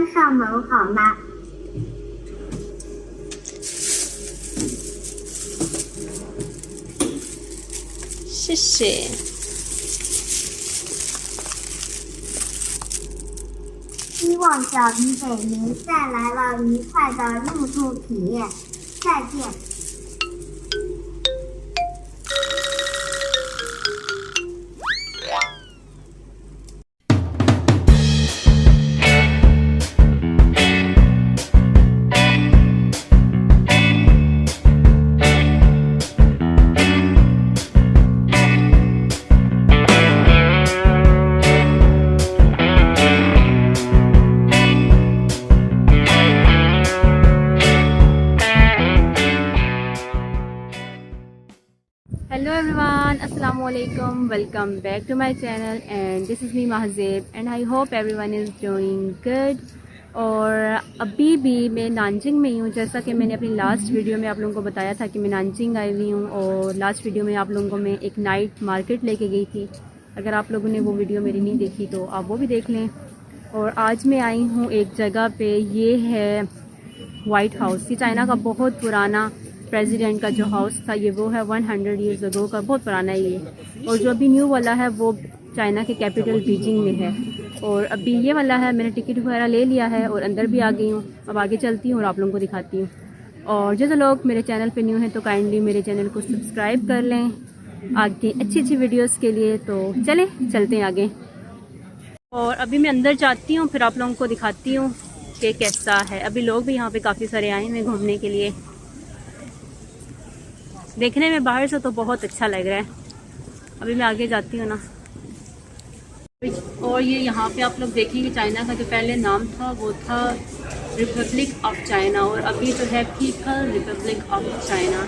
关上门好吗？谢谢。希望小鱼给您带来了愉快的入住体验，再见。Hello everyone, Assalamualaikum. Welcome back to my channel and this is me Mahzeb and I hope everyone is doing good. और अभी भी मैं Nanjing में हूँ। जैसा कि मैंने अपनी लास्ट वीडियो में आप लोगों को बताया था कि मैं नानजिंग आई हुई हूँ और लास्ट वीडियो में आप लोगों को मैं एक नाइट मार्केट लेके गई थी। अगर आप लोगों ने वो वीडियो मेरी नहीं देखी तो आप वो भी देख लें। और आज मैं आई हूँ एक जगह पे, ये है वाइट हाउस। ये चाइना का बहुत पुराना प्रेसिडेंट का जो हाउस था, ये वो है 100 ईयर्स अगो का, बहुत पुराना है ये। और जो अभी न्यू वाला है वो चाइना के कैपिटल बीजिंग में है। और अभी ये वाला है, मैंने टिकट वगैरह ले लिया है और अंदर भी आ गई हूँ। अब आगे चलती हूँ और आप लोगों को दिखाती हूँ। और जो लोग मेरे चैनल पे न्यू हैं तो काइंडली मेरे चैनल को सब्सक्राइब कर लें आगे अच्छी अच्छी वीडियोज़ के लिए। तो चलें चलते हैं आगे। और अभी मैं अंदर जाती हूँ, फिर आप लोगों को दिखाती हूँ कि कैसा है। अभी लोग भी यहाँ पे काफ़ी सारे आए हैं घूमने के लिए। देखने में बाहर से तो बहुत अच्छा लग रहा है। अभी मैं आगे जाती हूँ ना। और ये यहाँ पे आप लोग देखेंगे चाइना का जो पहले नाम था वो था रिपब्लिक ऑफ चाइना और अभी जो है पीपल रिपब्लिक ऑफ चाइना।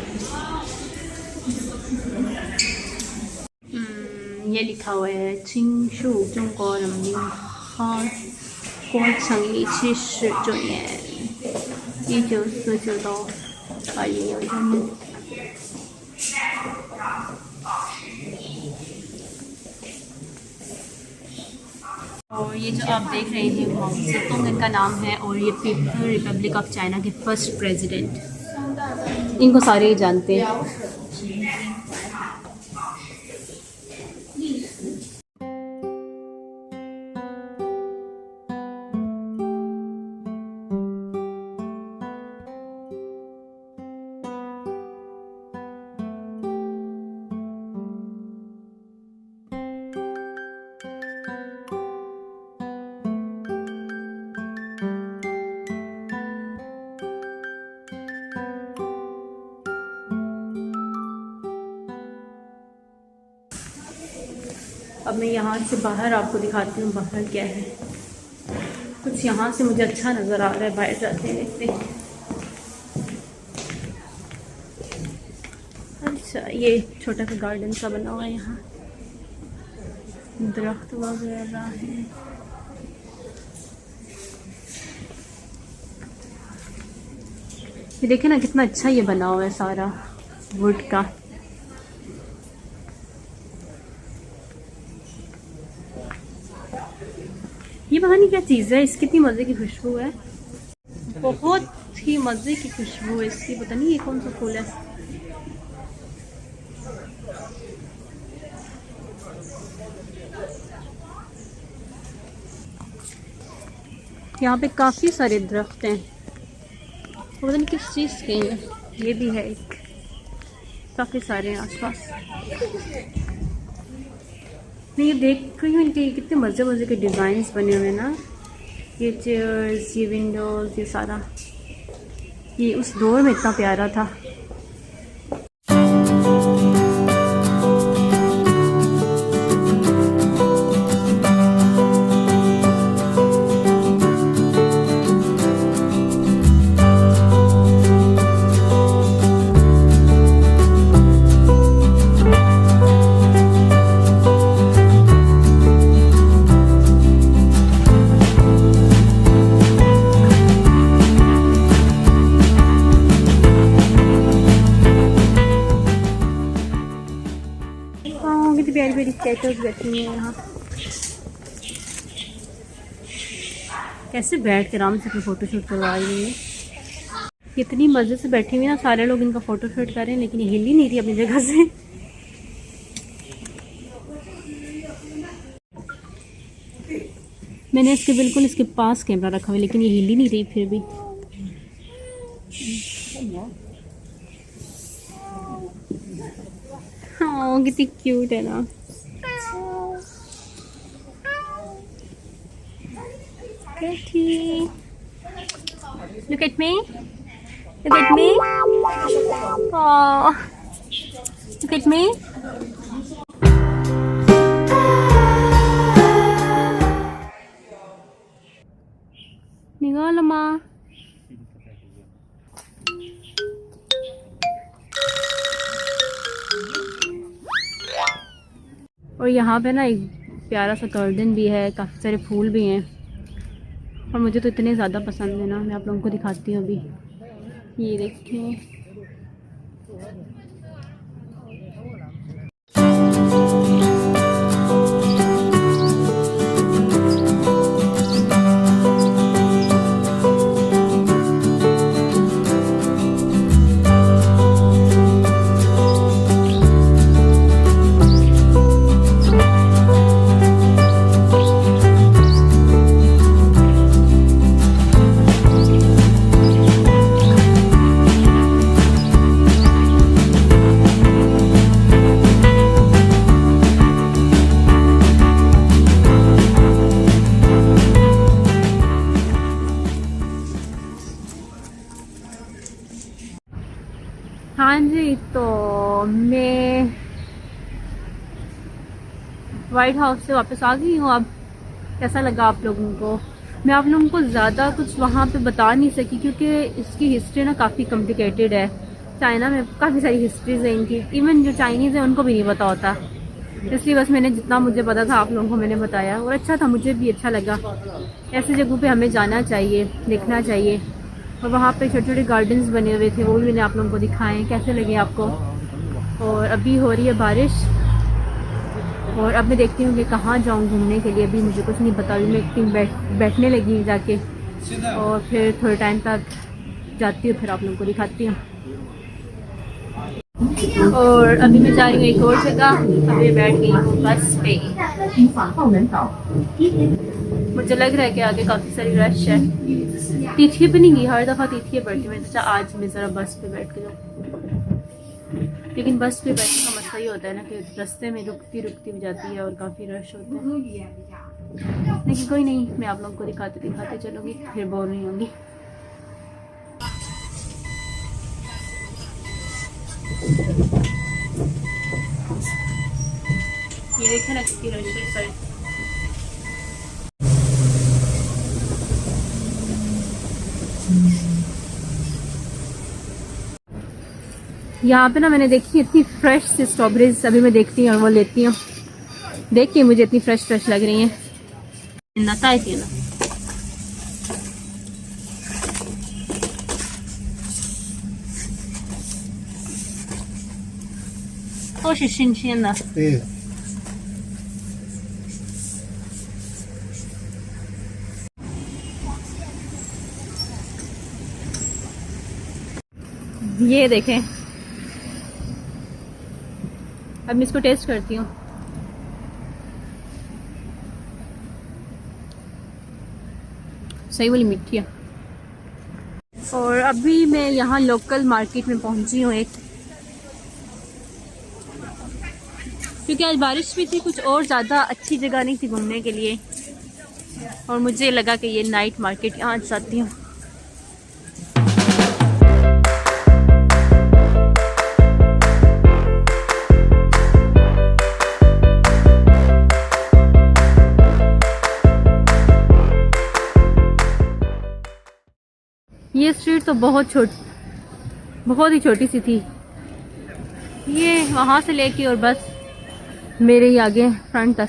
ये लिखा हुआ है चिंगशु जोंगो रमनिंग हां गोचंग 1949到2021年。और ये जो आप देख रहे हैं माओ जेडुंग इनका नाम है और ये पीपल रिपब्लिक ऑफ चाइना के फर्स्ट प्रेसिडेंट। इनको सारे ही जानते हैं। अब मैं यहाँ से बाहर आपको दिखाती हूँ बाहर क्या है। कुछ यहाँ से मुझे अच्छा नज़र आ रहा है, बाहर जाते हैं देखते हैं। अच्छा, ये छोटा सा गार्डन सा बना हुआ है, यहाँ दरख्त वगैरह हैं। ये देखे ना कितना अच्छा ये बना हुआ है सारा वुड का। ये पता नहीं क्या चीज़ है, इसकी इतनी मज़े की खुशबू है, बहुत ही मज़े की खुशबू है इसकी। पता नहीं ये कौन सा फूल है। यहाँ पे काफ़ी सारे दरख्त हैं, पता नहीं किस चीज़ के हैं। ये भी है एक, काफ़ी सारे हैं आसपास। मैं ये देख रही हूँ इनके कितने मज़े मज़े के डिज़ाइंस बने हुए हैं ना। ये चेयर्स, ये विंडोज़, ये सारा, ये उस दौर में इतना प्यारा था। कितनी प्यारी प्यारी कैटल्स बैठी हुई हैं यहाँ। कैसे बैठ के आराम से अपनी फ़ोटो शूट करवा रही है। कितनी मज़े से बैठी हुई ना, सारे लोग इनका फ़ोटो शूट कर रहे हैं, लेकिन ये हिल ही नहीं रही अपनी जगह से। मैंने इसके बिल्कुल इसके पास कैमरा रखा हुआ है, लेकिन ये हिल ही नहीं रही फिर भी। हाँ कितनी क्यूट है ना। Betty, look at me. Look at me. Oh, look at me. निकाल माँ। और यहाँ पे ना एक प्यारा सा गार्डन भी है, काफ़ी सारे फूल भी हैं, और मुझे तो इतने ज़्यादा पसंद है ना। मैं आप लोगों को दिखाती हूँ अभी। ये देखिए, हाँ जी, तो मैं वाइट हाउस से वापस आ गई हूँ। अब कैसा लगा आप लोगों को? मैं आप लोगों को ज़्यादा कुछ वहाँ पे बता नहीं सकी, क्योंकि इसकी हिस्ट्री ना काफ़ी कॉम्प्लिकेटेड है। चाइना में काफ़ी सारी हिस्ट्रीज हैं इनकी, इवन जो चाइनीज़ है उनको भी नहीं पता होता। इसलिए बस मैंने जितना मुझे पता था आप लोगों को मैंने बताया, और अच्छा था, मुझे भी अच्छा लगा। ऐसी जगहों पे हमें जाना चाहिए, देखना चाहिए। और वहाँ पे छोटे छोटे गार्डन्स बने हुए थे, वो भी मैंने आप लोगों को दिखाए। कैसे लगे आपको? और अभी हो रही है बारिश, और अब मैं देखती हूँ कि कहाँ जाऊँ घूमने के लिए। अभी मुझे कुछ नहीं पता। अभी मैं एक दिन बैठने लगी जाके, और फिर थोड़े टाइम तक जाती हूँ, फिर आप लोगों को दिखाती हूँ। और अभी मैं जा रही हूँ एक और जगह। अभी बैठ गई हूँ बस पे। मुझे लग रहा है कि आगे काफ़ी सारी रश है। तिथिये पे नहीं गई, हर दफ़ा तिथिये पड़ती है। अच्छा आज मैं ज़रा बस पे बैठ के जाऊँ, लेकिन बस पे बैठने का मसला ही होता है ना कि रास्ते में रुकती रुकती भी जाती है और काफ़ी रश होता है। लेकिन कोई नहीं, मैं आप लोगों को दिखाते दिखाते चलूँगी, फिर बोर नहीं होंगी। ये देखें ना कितनी रश है साइड। यहाँ पे ना मैंने देखी इतनी फ्रेश सी स्ट्रॉबेरीज, अभी मैं देखती हूँ और वो लेती हूँ। देख के मुझे इतनी फ्रेश फ्रेश लग रही हैं।都是新鲜的。对， ये देखें, अब मैं इसको टेस्ट करती हूँ। सही वाली मीठी है। और अभी मैं यहाँ लोकल मार्केट में पहुँची हूँ एक, क्योंकि आज बारिश भी थी, कुछ और ज़्यादा अच्छी जगह नहीं थी घूमने के लिए, और मुझे लगा कि ये नाइट मार्केट यहाँ जाती हूँ। ये स्ट्रीट तो बहुत ही छोटी सी थी। ये वहाँ से लेके और बस मेरे ही आगे फ्रंट तक।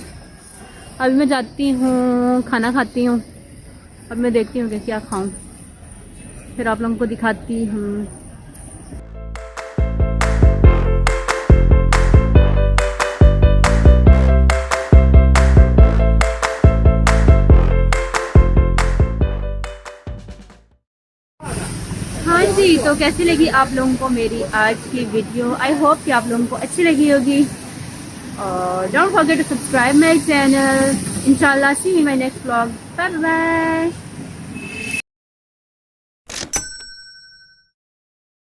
अभी मैं जाती हूँ, खाना खाती हूँ। अब मैं देखती हूँ कि क्या खाऊं, फिर आप लोगों को दिखाती हूँ। तो कैसी लगी आप लोगों को मेरी आज की वीडियो? आई होप कि आप लोगों को अच्छी लगी होगी। और don't forget to subscribe my channel. इंशाल्लाह see you in my next vlog. Bye bye.